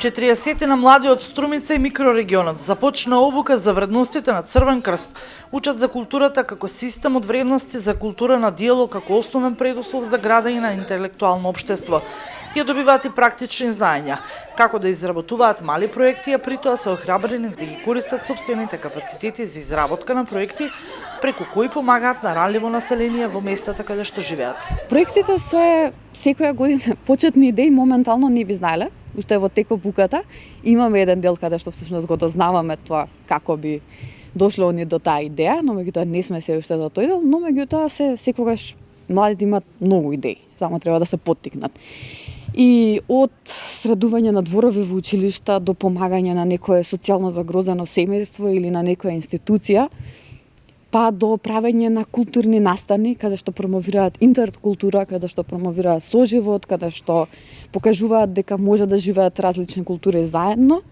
40 на млади од Струмица и микрорегионот започна обука за вредностите на Црвен крст. Учат за културата како систем од вредности за култура на диалог како основен предуслов за градење на интелектуално општество. Тие добиваат и практични знаења, како да изработуваат мали проекти, а при тоа се охрабрени да ги користат сопствените капацитети за изработка на проекти, преку кои помагаат на ранливо население во местата каде што живеат. Проектите се секоја година почетни идеи, моментално не би знаеле, уште во тек обуката. Имаме еден дел каде што всушност го дознаваме тоа како би дошло они до таа идеја, но меѓутоа не сме се уште до тој дел, но меѓутоа се секогаш младите имаат многу идеи, само треба да се поттикнат. И од средување на дворови во училишта до помагање на некое социјално загрозено семејство или на некоја институција, па до правење на културни настани, каде што промовираат интеркултура, каде што промовираат соживот, каде што покажуваат дека може да живеат различни култури заедно,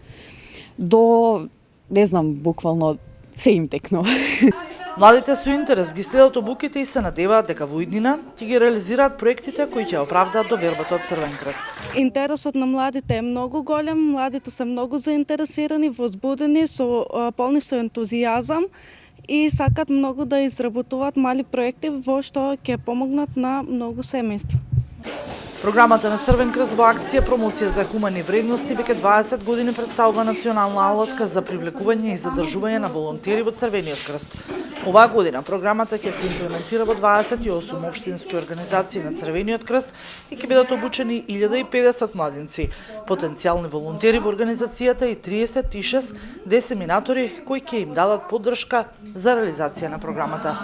до, не знам, буквално се им текнува. Младите со интерес ги следат обуките и се надеваат дека во иднина ќе ги реализираат проектите кои ќе оправдаат довербата од Црвен крст. Интересот на младите е многу голем, младите се многу заинтересирани, возбудени, полни со ентузијазам и сакат многу да изработуваат мали проекти во што ќе помогнат на многу семејства. Програмата на Црвен крст во акција промоција за хумани вредности веќе 20 години представува национална алатка за привлекување и задржување на волонтери во Црвениот крст. Оваа година програмата ќе се имплементира во 28 општински организации на Црвениот крст и ќе бидат обучени 1050 младинци, потенцијални волонтери во организацијата и 36 десеминатори кои ќе им дадат поддршка за реализација на програмата.